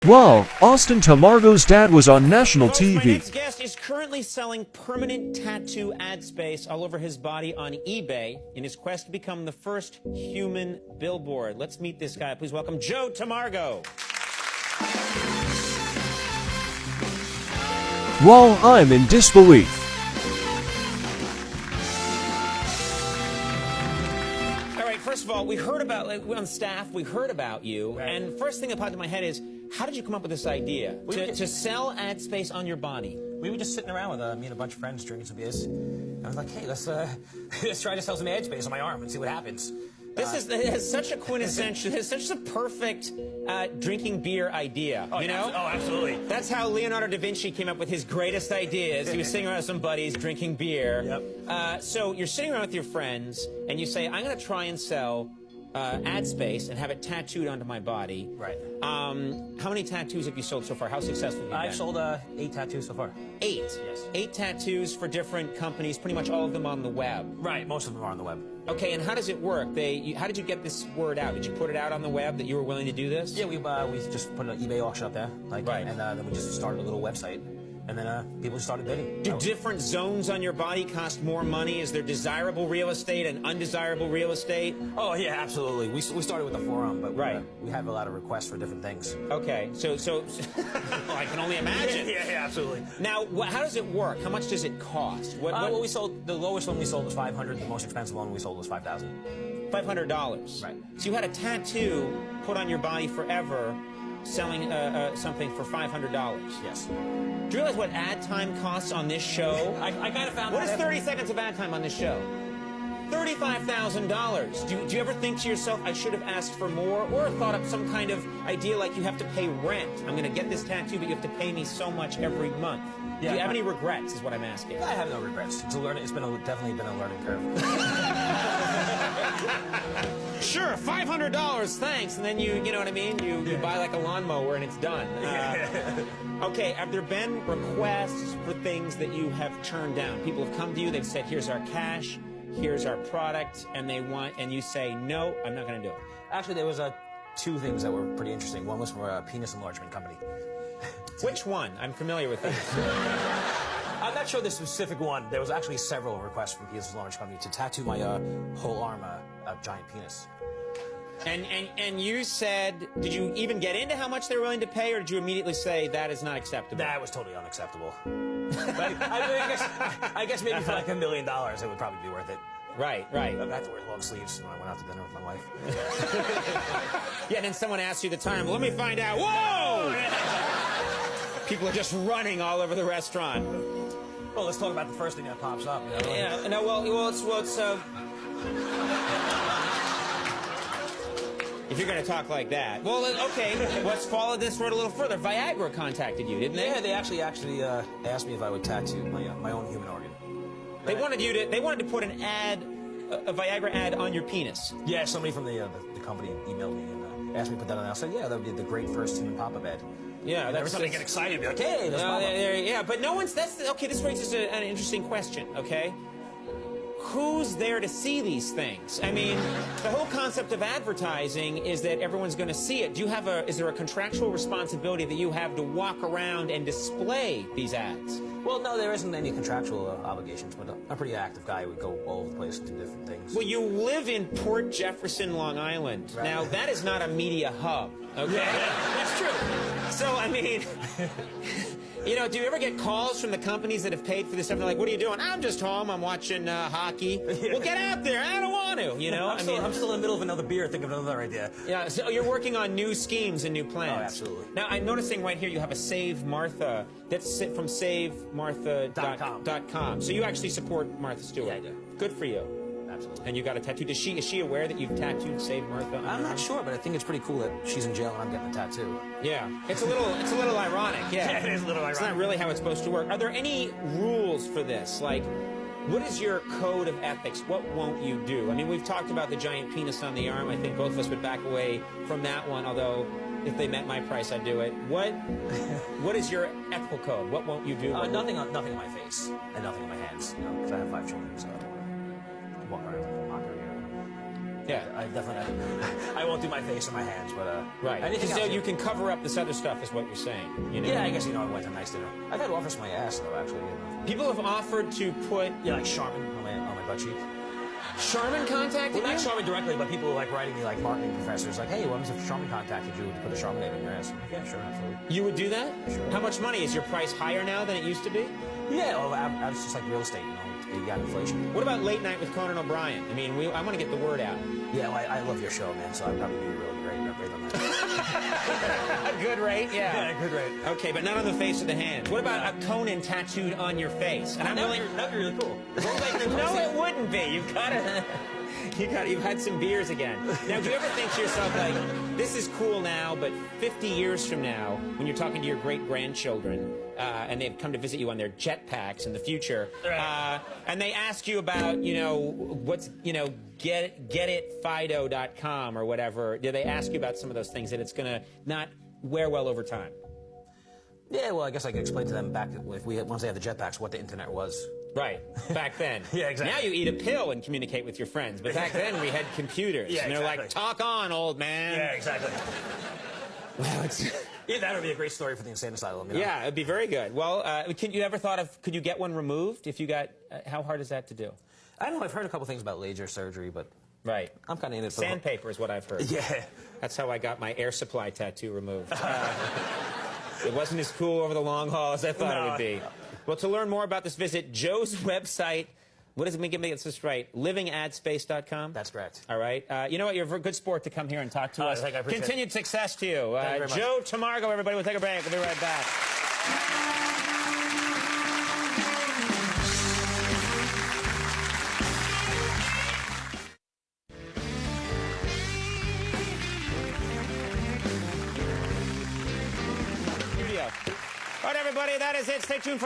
Wow, Austin Tamargo's dad was on national Folks, my TV. next guest is currently selling permanent tattoo ad space all over his body on eBay in his quest to become the first human billboard. Let's meet this guy. Please welcome Joe Tamargo. While I'm in disbelief. All right, first of all, we heard about, on staff, we heard about you, Right. and first thing that popped in my head is, how did you come up with this idea to sell ad space on your body? We were just sitting around with me and a bunch of friends drinking some beers. And I was like, hey, let's try to sell some ad space on my arm and see what happens. It has such a quintessential, it's such a perfect drinking beer idea, you know? Oh, absolutely. That's how Leonardo da Vinci came up with his greatest ideas. He was sitting around with some buddies drinking beer. Yep. So you're sitting around with your friends, and you say, I'm going to try and sell ad space and have it tattooed onto my body. Right. How many tattoos have you sold so far? How successful have you been? I've sold 8 tattoos so far. 8? Yes. 8 tattoos for different companies, pretty much all of them on the web. Right, most of them are on the web. Okay, and how does it work? How did you get this word out? Did you put it out on the web that you were willing to do this? Yeah, we just put an eBay auction up there. Right. And then we just started a little website. And then people started bidding. Do different zones on your body cost more money? Is there desirable real estate and undesirable real estate? Oh, yeah, absolutely. We started with the forearm, but Right. We have a lot of requests for different things. Okay, so I can only imagine. Yeah, absolutely. Now, how does it work? How much does it cost? Well, we sold, the lowest one we sold was $500. The most expensive one we sold was $5,000. $500. Right. So you had a tattoo put on your body forever, selling something for $500. Yes. Do you realize what ad time costs on this show? I kind of found What out is 30 seconds of ad time on this show? $35,000. Do you ever think to yourself, I should have asked for more? Or thought up some kind of idea like you have to pay rent. I'm going to get this tattoo, but you have to pay me so much every month. Yeah, Do you have any regrets, is what I'm asking? I have no regrets. It's definitely been a learning curve. Sure, $500, thanks. And then you know what I mean? You buy like a lawnmower and it's done. Okay, have there been requests for things that you have turned down? People have come to you, they've said, here's our cash, here's our product, and you say, no, I'm not going to do it. Actually, there was 2 things that were pretty interesting. One was for a penis enlargement company. Which one? I'm familiar with these. I'm not sure the specific one. There was actually several requests from penis enlargement company to tattoo my whole arm a giant penis. And you said, did you even get into how much they were willing to pay, or did you immediately say that is not acceptable? That was totally unacceptable. But I guess maybe for like $1 million, it would probably be worth it. Right. I had to wear long sleeves when I went out to dinner with my wife. Yeah, and then someone asked you the time, let me find out. Whoa! People are just running all over the restaurant. Well, let's talk about the first thing that pops up. You know? Yeah, no, well, it's if you're going to talk like that. Well, okay, let's follow this road a little further. Viagra contacted you, didn't they? Yeah, they actually asked me if I would tattoo my own human organ. They wanted to put an ad, a Viagra ad on your penis. Yeah, somebody from the company emailed me and asked me to put that on. I said, yeah, that would be the great first human pop-up ad. Yeah, every time they get excited, be like, hey, let's pop up. Yeah, but no one's, okay, this raises an interesting question, okay? Who's there to see these things? I mean, the whole concept of advertising is that everyone's going to see it. Is there a contractual responsibility that you have to walk around and display these ads? Well, no, there isn't any contractual obligations, but I'm a pretty active guy. We go all over the place and do different things. Well, you live in Port Jefferson, Long Island. Right. Now, that is not a media hub, okay? Yeah, that's true. So, I mean, do you ever get calls from the companies that have paid for this stuff? They're like, what are you doing? I'm just home. I'm watching hockey. Well, get out there. I don't want to, I'm still in the middle of another beer thinking of another idea. Yeah, so you're working on new schemes and new plans. Oh, absolutely. Now, I'm noticing right here you have a Save Martha. That's from SaveMartha.com. So you actually support Martha Stewart. Yeah, I do. Good for you. Absolutely. And you got a tattoo. Is she aware that you've tattooed Save Martha? I'm not sure, but I think it's pretty cool that she's in jail and I'm getting a tattoo. Yeah, it's a little ironic. Yeah, Yeah, it is a little It's ironic. not really how it's supposed to work. Are there any rules for this? Like, what is your code of ethics? What won't you do? I mean, we've talked about the giant penis on the arm. I think both of us would back away from that one. Although, if they met my price, I'd do it. What is your ethical code? What won't you do? Nothing on my face and nothing on my hands. Because I have 5 children, so I don't want to walk around with a mockery. Yeah. I definitely. I won't do my face or my hands, but Right. anything So else, you can cover up this other stuff, is what you're saying. You know? Yeah, I guess I went to a nice dinner. I've had offers for my ass though, actually. People have offered to put Yeah, like Charmin on my butt cheek. Charmin contacted Well, you? not Charmin directly, but people like writing me like marketing professors, like, hey, when was if Charmin contacted you to put a Charmin name in your ass? I'm like, yeah, sure, absolutely. You would do that? Sure. How much money? Is your price higher now than it used to be? Yeah, well, I was just like real estate, you got inflation. What about Late Night with Conan O'Brien? I mean, I want to get the word out. Yeah, well, I love your show, man, so I'd probably be really great on that. Good rate, yeah. good rate. Okay, but not on the face or the hands. What about a Conan tattooed on your face? And I'm willing. That'd be really cool. No, it wouldn't be. You've got to. You've had some beers again. Now, do you ever think to yourself, like, this is cool now, but 50 years from now, when you're talking to your great-grandchildren, and they've come to visit you on their jetpacks in the future, and they ask you about, what's, getitfido.com or whatever, do they ask you about some of those things that it's going to not wear well over time? Yeah, well, I guess I could explain to them back once they had the jetpacks what the internet was. Right, back then. Yeah, exactly. Now you eat a pill and communicate with your friends, but back then we had computers. Yeah, and they're exactly. like, talk on, old man. Yeah, exactly. Well, it's... Yeah, that would be a great story for the insane asylum. You know? Yeah, it'd be very good. Well, could you get one removed if you got, how hard is that to do? I don't know, I've heard a couple things about laser surgery, but Right. I'm kind of in it for Sandpaper is what I've heard. Yeah. That's how I got my Air Supply tattoo removed. It wasn't as cool over the long haul as I thought it would be. Well, to learn more about this, visit Joe's website. What does it mean? Give me this right. Livingadspace.com? That's correct. All right. You know what? You're a good sport to come here and talk to us. I appreciate Continued success to you. Thank you very much. Joe Tamargo, everybody. We'll take a break. We'll be right back. All right, everybody, that is it. Stay tuned for